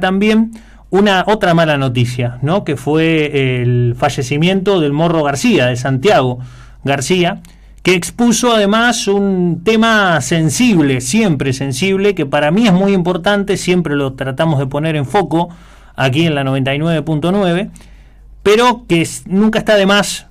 también otra mala noticia, ¿no? Que fue el fallecimiento del Morro García, de Santiago García, que expuso además un tema sensible, siempre sensible, que para mí es muy importante, siempre lo tratamos de poner en foco aquí en la 99.9, pero que nunca está de más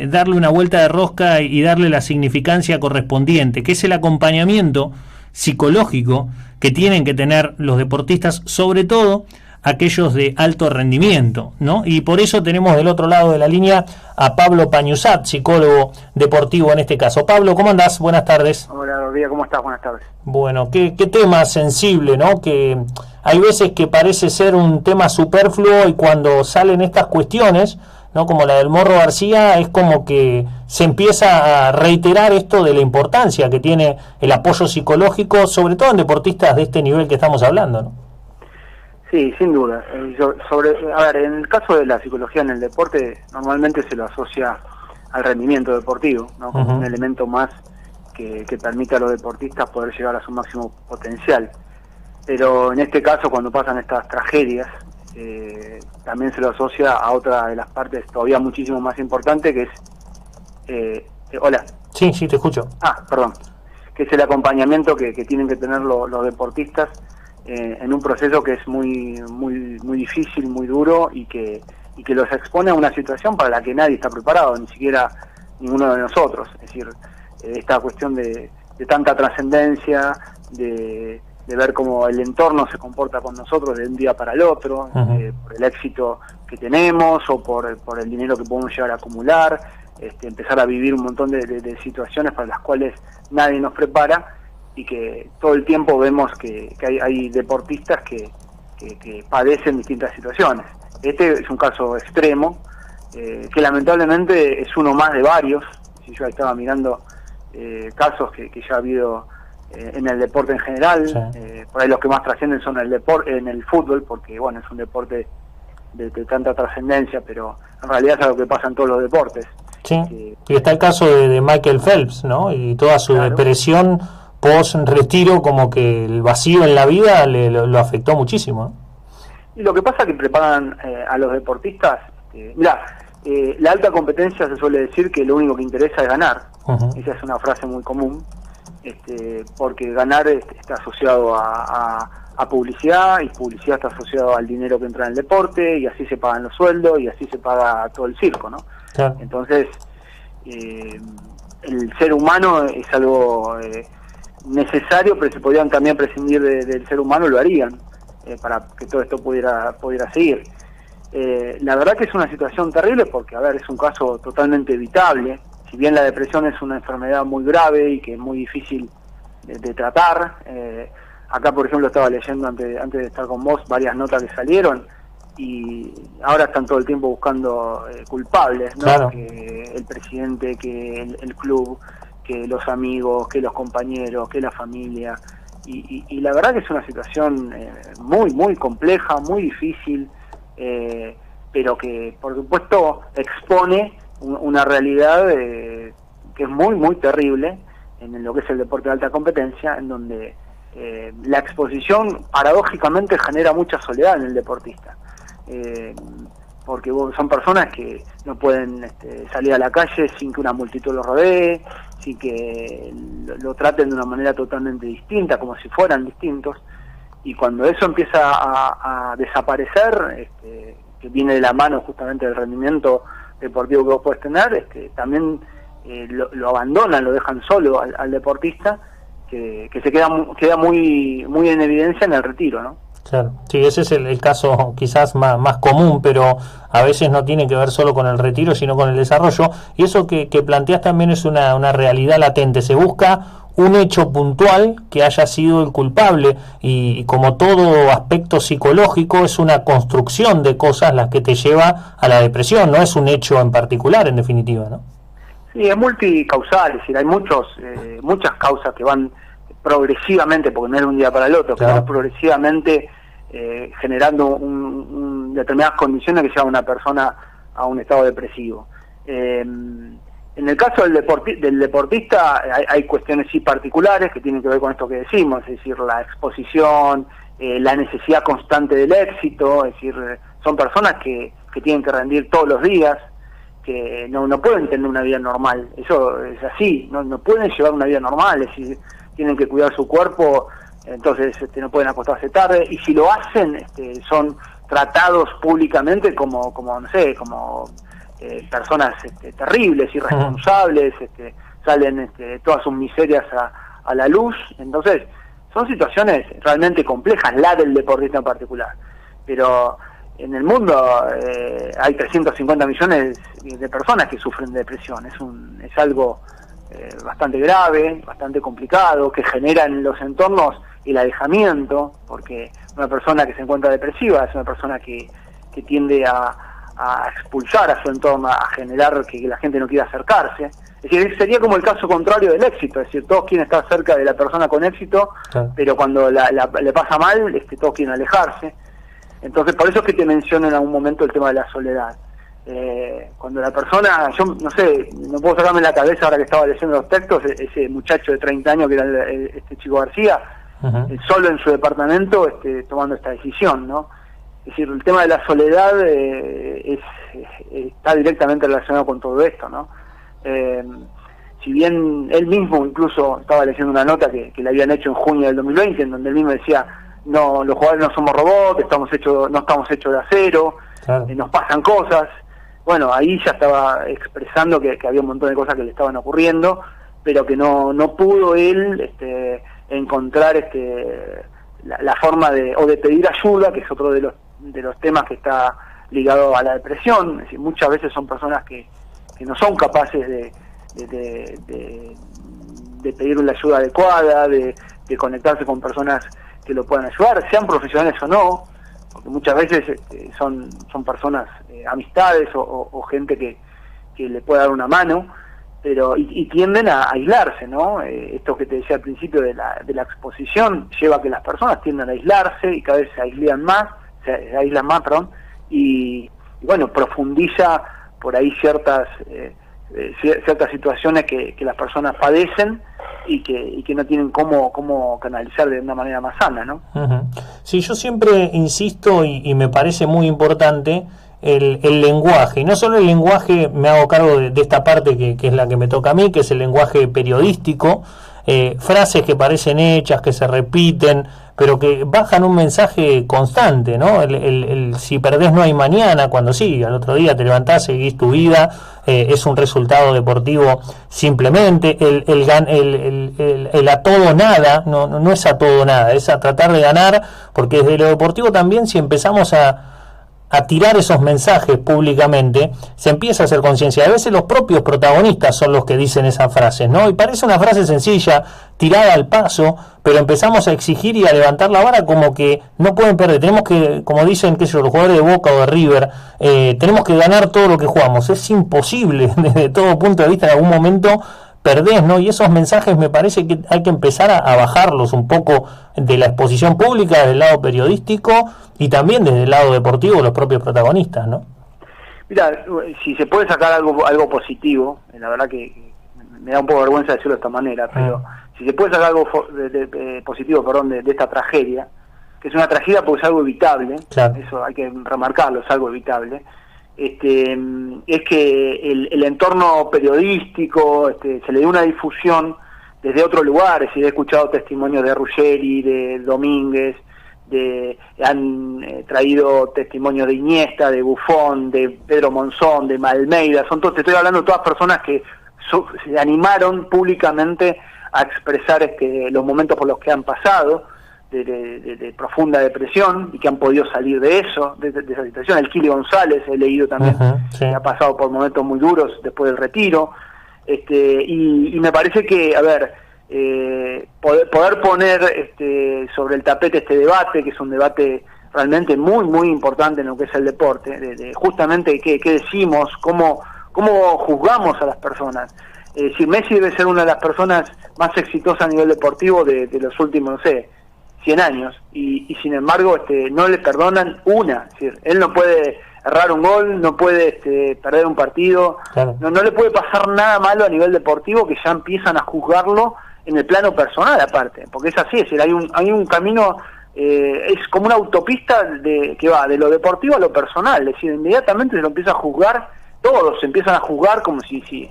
darle una vuelta de rosca y darle la significancia correspondiente, que es el acompañamiento psicológico que tienen que tener los deportistas, sobre todo aquellos de alto rendimiento, ¿no? Y por eso tenemos del otro lado de la línea a Pablo Pañuzat, psicólogo deportivo en este caso. Pablo, ¿cómo andás? Buenas tardes. Hola, Rodríguez, ¿cómo estás? Buenas tardes. Bueno, qué tema sensible, ¿no? Que hay veces que parece ser un tema superfluo y cuando salen estas cuestiones, ¿no? Como la del Morro García, es como que se empieza a reiterar esto de la importancia que tiene el apoyo psicológico, sobre todo en deportistas de este nivel que estamos hablando, ¿no? Sí, sin duda. En el caso de la psicología en el deporte, normalmente se lo asocia al rendimiento deportivo, ¿no? Como un elemento más que permite a los deportistas poder llegar a su máximo potencial. Pero en este caso, cuando pasan estas tragedias, también se lo asocia a otra de las partes todavía muchísimo más importante, que es... hola. Sí, te escucho. Perdón. Que es el acompañamiento que tienen que tener los deportistas en un proceso que es muy difícil, muy duro y que los expone a una situación para la que nadie está preparado, ni siquiera ninguno de nosotros. Es decir, esta cuestión de tanta trascendencia, de ver cómo el entorno se comporta con nosotros de un día para el otro, por el éxito que tenemos o por el dinero que podemos llegar a acumular, empezar a vivir un montón de situaciones para las cuales nadie nos prepara, y que todo el tiempo vemos que hay deportistas que padecen distintas situaciones. Este es un caso extremo, que lamentablemente es uno más de varios. Si yo estaba mirando casos que ya ha habido en el deporte en general, sí. Por ahí los que más trascienden son en el fútbol, porque bueno, es un deporte de tanta trascendencia, pero en realidad es algo que pasa en todos los deportes. Sí, y está el caso de Michael Phelps, ¿no? Y toda su depresión post-retiro, como que el vacío en la vida lo afectó muchísimo, ¿no? Y lo que pasa es que preparan a los deportistas, la alta competencia se suele decir que lo único que interesa es ganar. Esa es una frase muy común, porque ganar está asociado a publicidad, y publicidad está asociado al dinero que entra en el deporte, y así se pagan los sueldos, y así se paga todo el circo, ¿no? Claro. Entonces, el ser humano es algo necesario, pero si podían también prescindir del ser humano, lo harían, para que todo esto pudiera seguir. La verdad que es una situación terrible porque, es un caso totalmente evitable. Si bien la depresión es una enfermedad muy grave y que es muy difícil de tratar, acá por ejemplo estaba leyendo antes de estar con vos varias notas que salieron, y ahora están todo el tiempo buscando culpables, ¿no? Claro. Que el presidente, que el club, que los amigos, que los compañeros, que la familia, y la verdad que es una situación muy compleja, muy difícil, pero que por supuesto expone una realidad que es muy terrible en lo que es el deporte de alta competencia, en donde la exposición paradójicamente genera mucha soledad en el deportista, porque son personas que no pueden salir a la calle sin que una multitud lo rodee, sin que lo traten de una manera totalmente distinta, como si fueran distintos, y cuando eso empieza a desaparecer, que viene de la mano justamente del rendimiento deportivo que vos podés tener, también lo abandonan, lo dejan solo al deportista, que se queda muy en evidencia en el retiro, ¿no? Claro, sí, ese es el caso quizás más común, pero a veces no tiene que ver solo con el retiro, sino con el desarrollo, y eso que planteás también es una realidad latente. Se busca un hecho puntual que haya sido el culpable, y como todo aspecto psicológico es una construcción de cosas las que te lleva a la depresión, no es un hecho en particular, en definitiva, ¿no? Sí, es multicausal, es decir, hay muchas causas que van progresivamente, porque no es de un día para el otro, claro, que van progresivamente generando determinadas condiciones que llevan a una persona a un estado depresivo. En el caso del deportista hay cuestiones sí particulares que tienen que ver con esto que decimos, es decir, la exposición, la necesidad constante del éxito, es decir, son personas que tienen que rendir todos los días, que no pueden tener una vida normal, eso es así, no pueden llevar una vida normal, es decir, tienen que cuidar su cuerpo, entonces no pueden acostarse tarde, y si lo hacen, son tratados públicamente como no sé, como personas terribles, irresponsables, salen todas sus miserias a la luz. Entonces son situaciones realmente complejas, la del deportista en particular, pero en el mundo hay 350 millones de personas que sufren de depresión. Es algo bastante grave, bastante complicado, que genera en los entornos el alejamiento, porque una persona que se encuentra depresiva es una persona que tiende a expulsar a su entorno, a generar que la gente no quiera acercarse. Es decir, sería como el caso contrario del éxito, es decir, todos quieren estar cerca de la persona con éxito, claro, pero cuando le pasa mal, todos quieren alejarse. Entonces, por eso es que te menciono en algún momento el tema de la soledad. Cuando la persona, yo no sé, no puedo sacarme la cabeza ahora que estaba leyendo los textos, ese muchacho de 30 años que era este Chico García, solo en su departamento tomando esta decisión, ¿no? Es decir, el tema de la soledad está directamente relacionado con todo esto, ¿no? Si bien él mismo incluso estaba leyendo una nota que le habían hecho en junio del 2020, en donde él mismo decía, no, los jugadores no somos robots, no estamos hechos de acero, claro, nos pasan cosas. Bueno, ahí ya estaba expresando que había un montón de cosas que le estaban ocurriendo, pero que no pudo él encontrar la forma de pedir ayuda, que es otro de los temas que está ligado a la depresión. Es decir, muchas veces son personas que no son capaces de pedir la ayuda adecuada, de conectarse con personas que lo puedan ayudar, sean profesionales o no, porque muchas veces son personas, amistades o gente que le puede dar una mano, pero y tienden a aislarse, ¿no? Esto que te decía al principio de la exposición lleva a que las personas tiendan a aislarse y cada vez se aíslan más, y bueno, profundiza por ahí ciertas situaciones que las personas padecen y que no tienen cómo canalizar de una manera más sana, ¿no? Sí, yo siempre insisto y me parece muy importante el lenguaje, y no solo el lenguaje, me hago cargo de esta parte que es la que me toca a mí, que es el lenguaje periodístico, frases que parecen hechas, que se repiten, pero que bajan un mensaje constante, ¿no? El si perdés no hay mañana, cuando sí, al otro día te levantás, seguís tu vida, es un resultado deportivo simplemente, el a todo nada, no es a todo nada, es a tratar de ganar, porque desde lo deportivo también, si empezamos a tirar esos mensajes públicamente, se empieza a hacer conciencia. A veces los propios protagonistas son los que dicen esas frases, ¿no? Y parece una frase sencilla, tirada al paso, pero empezamos a exigir y a levantar la vara como que no pueden perder. Tenemos que, como dicen, qué sé yo, los jugadores de Boca o de River, tenemos que ganar todo lo que jugamos. Es imposible, desde todo punto de vista, en algún momento perdés, ¿no? Y esos mensajes me parece que hay que empezar a bajarlos un poco de la exposición pública, desde el lado periodístico y también desde el lado deportivo de los propios protagonistas, ¿no? Mira, si se puede sacar algo positivo, la verdad que me da un poco de vergüenza decirlo de esta manera, pero si se puede sacar algo positivo, de esta tragedia, que es una tragedia porque es algo evitable, claro, eso hay que remarcarlo, es algo evitable, es que el entorno periodístico se le dio una difusión desde otros lugares. Y he escuchado testimonios de Ruggeri, de Domínguez, han traído testimonios de Iniesta, de Buffon, de Pedro Monzón, de Almeida. Te estoy hablando de todas personas que se animaron públicamente a expresar los momentos por los que han pasado, de profunda depresión, y que han podido salir de eso, de esa situación. El Kili González, he leído también, sí, que ha pasado por momentos muy duros después del retiro, y me parece que, poder poner sobre el tapete este debate, que es un debate realmente muy, muy importante en lo que es el deporte, de justamente qué decimos, cómo juzgamos a las personas. Si Messi debe ser una de las personas más exitosas a nivel deportivo de los últimos, 100 años, y sin embargo no le perdonan una. Es decir, él no puede errar un gol, no puede perder un partido, claro. no le puede pasar nada malo a nivel deportivo, que ya empiezan a juzgarlo en el plano personal aparte, porque es así, es decir, hay un camino, es como una autopista que va de lo deportivo a lo personal, es decir, inmediatamente se lo empieza a juzgar, todos se empiezan a juzgar como si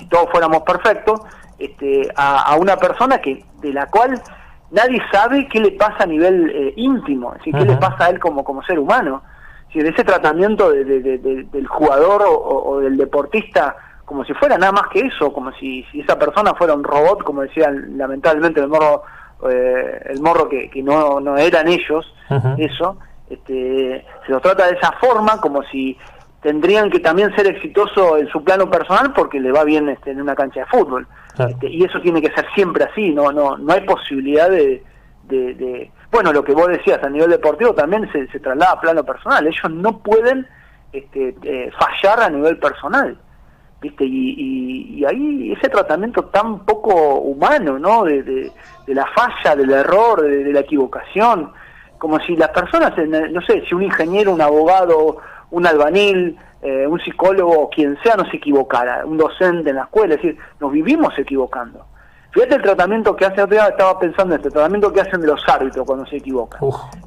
todos fuéramos perfectos, a una persona de la cual nadie sabe qué le pasa a nivel íntimo, es decir, qué le pasa a él como ser humano. Es decir, ese tratamiento del jugador o del deportista como si fuera nada más que eso, como si esa persona fuera un robot, como decían lamentablemente el morro que no eran ellos, eso, se los trata de esa forma, como si tendrían que también ser exitosos en su plano personal porque le va bien en una cancha de fútbol. Claro. Y eso tiene que ser siempre así, no hay posibilidad de bueno, lo que vos decías a nivel deportivo también se traslada a plano personal, ellos no pueden fallar a nivel personal, ¿viste? Y ahí ese tratamiento tan poco humano, ¿no? De la falla, del error, de la equivocación, como si las personas, no sé, si un ingeniero, un abogado, un albañil, un psicólogo, quien sea, no se equivocara, un docente en la escuela, es decir, nos vivimos equivocando. Fíjate el tratamiento que hacen, otro día estaba pensando en este tratamiento que hacen de los árbitros cuando se equivocan.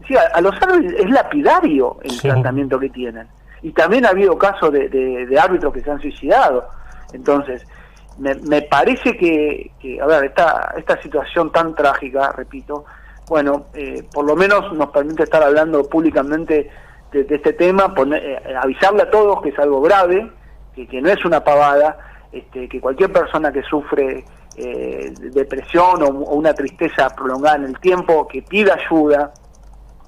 Sí, a los árbitros es lapidario el tratamiento que tienen. Y también ha habido casos de árbitros que se han suicidado. Entonces, me parece que a ver, esta situación tan trágica, repito, bueno, por lo menos nos permite estar hablando públicamente de este tema, avisarle a todos que es algo grave, que no es una pavada, que cualquier persona que sufre depresión o una tristeza prolongada en el tiempo, que pida ayuda,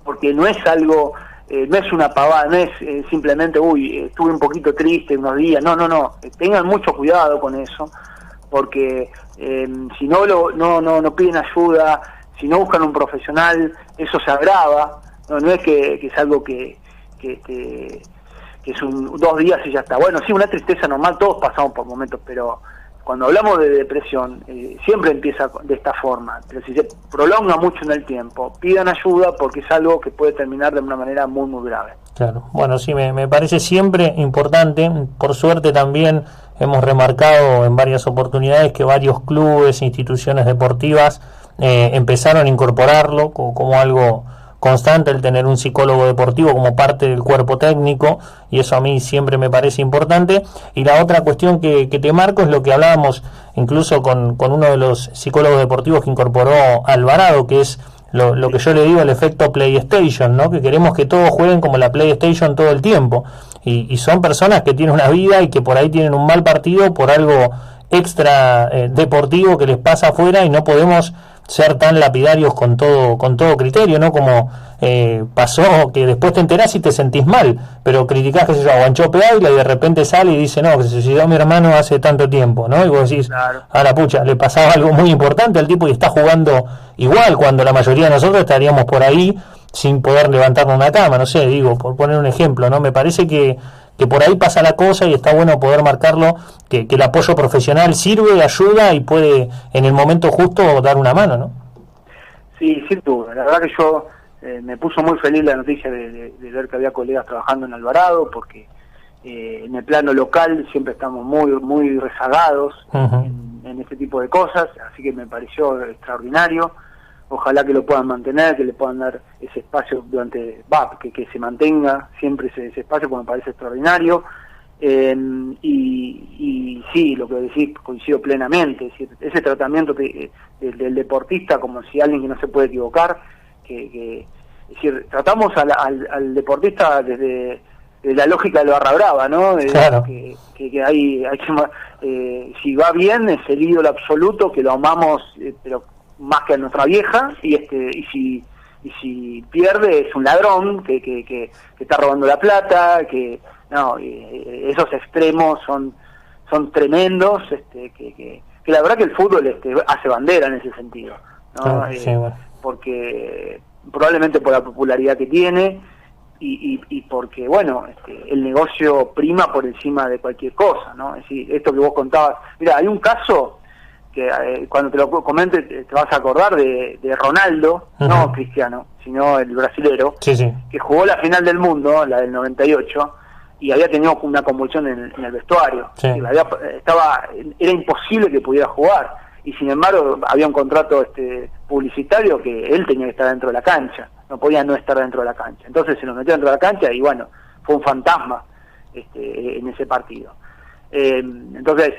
porque no es algo, no es una pavada, no es simplemente, estuve un poquito triste unos días, no, tengan mucho cuidado con eso, porque si no piden ayuda, si no buscan un profesional, eso se agrava, no es que es algo que es 2 días y ya está. Bueno, sí, una tristeza normal, todos pasamos por momentos, pero cuando hablamos de depresión, siempre empieza de esta forma, pero si se prolonga mucho en el tiempo, pidan ayuda porque es algo que puede terminar de una manera muy, muy grave. Claro, bueno, sí, me parece siempre importante. Por suerte también hemos remarcado en varias oportunidades que varios clubes, instituciones deportivas empezaron a incorporarlo como algo constante, el tener un psicólogo deportivo como parte del cuerpo técnico, y eso a mí siempre me parece importante. Y la otra cuestión que te marco es lo que hablábamos incluso con uno de los psicólogos deportivos que incorporó Alvarado, que es lo que yo le digo el efecto PlayStation, ¿no? Que queremos que todos jueguen como la PlayStation todo el tiempo, y son personas que tienen una vida y que por ahí tienen un mal partido por algo extra deportivo que les pasa afuera, y no podemos ser tan lapidarios con todo criterio, ¿no? Como pasó que después te enterás y te sentís mal, pero criticás, qué sé yo, a Guanchope Ávila, y de repente sale y dice, no, que se suicidó mi hermano hace tanto tiempo, ¿no? Y vos decís, claro, a la pucha, le pasaba algo muy importante al tipo y está jugando igual, cuando la mayoría de nosotros estaríamos por ahí sin poder levantarnos una cama, no sé, digo, por poner un ejemplo, ¿no? Me parece que por ahí pasa la cosa, y está bueno poder marcarlo, que el apoyo profesional sirve, ayuda y puede en el momento justo dar una mano, ¿no? Sí, sin duda. La verdad que yo me puso muy feliz la noticia de ver que había colegas trabajando en Alvarado, porque en el plano local siempre estamos muy rezagados en este tipo de cosas, así que me pareció extraordinario. Ojalá que lo puedan mantener, que le puedan dar ese espacio que se mantenga siempre ese espacio, porque me parece extraordinario. Y sí, lo que decís, coincido plenamente, es decir, ese tratamiento del deportista como si alguien que no se puede equivocar, es decir, tratamos al deportista desde la lógica de barra brava, ¿no? Claro. Que hay que, si va bien es el ídolo absoluto, que lo amamos, pero más que a nuestra vieja, y si pierde es un ladrón que está robando la plata, esos extremos son tremendos, que la verdad que el fútbol hace bandera en ese sentido, ¿no? Sí, bueno. Porque probablemente por la popularidad que tiene y porque bueno, el negocio prima por encima de cualquier cosa, ¿no? Es decir, esto que vos contabas, mira, hay un caso que cuando te lo comente te vas a acordar de Ronaldo, no Cristiano, sino el brasilero, sí. que jugó la final del mundo, la del 98, y había tenido una convulsión en el vestuario. Sí. Era imposible que pudiera jugar, y sin embargo había un contrato publicitario que él tenía que estar dentro de la cancha, no podía no estar dentro de la cancha. Entonces se lo metió dentro de la cancha y bueno, fue un fantasma en ese partido. Entonces,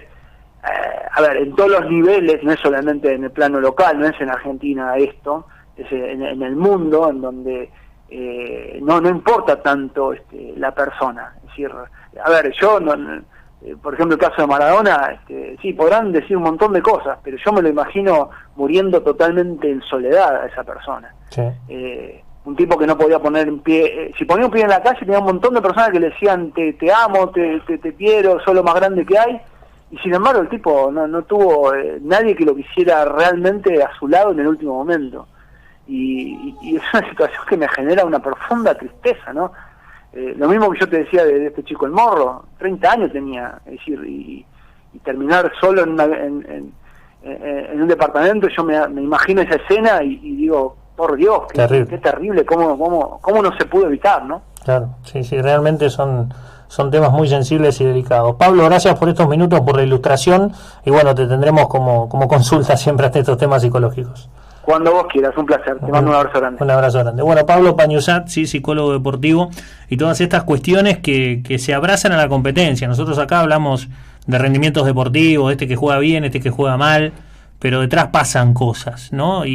a ver, en todos los niveles, no es solamente en el plano local, no es en Argentina esto, es en el mundo, en donde no importa tanto la persona. Es decir, a ver, yo, por ejemplo, el caso de Maradona, sí, podrán decir un montón de cosas, pero yo me lo imagino muriendo totalmente en soledad a esa persona. Sí. Un tipo que no podía poner en pie, si ponía un pie en la calle tenía un montón de personas que le decían te amo, te quiero, sos lo más grande que hay, y sin embargo el tipo no tuvo nadie que lo quisiera realmente a su lado en el último momento, y es una situación que me genera una profunda tristeza, ¿no? Lo mismo que yo te decía de este chico el Morro, 30 años tenía, es decir, y terminar solo en un departamento, yo me imagino esa escena y digo, por Dios, qué terrible, cómo no se pudo evitar, ¿no? Claro, sí, realmente son temas muy sensibles y delicados. Pablo, gracias por estos minutos, por la ilustración, y bueno, te tendremos como consulta siempre hasta estos temas psicológicos. Cuando vos quieras, un placer, te mando un abrazo grande. Un abrazo grande. Bueno, Pablo Pañuzat, sí, psicólogo deportivo, y todas estas cuestiones que se abrazan a la competencia. Nosotros acá hablamos de rendimientos deportivos, que juega bien, que juega mal, pero detrás pasan cosas, ¿no?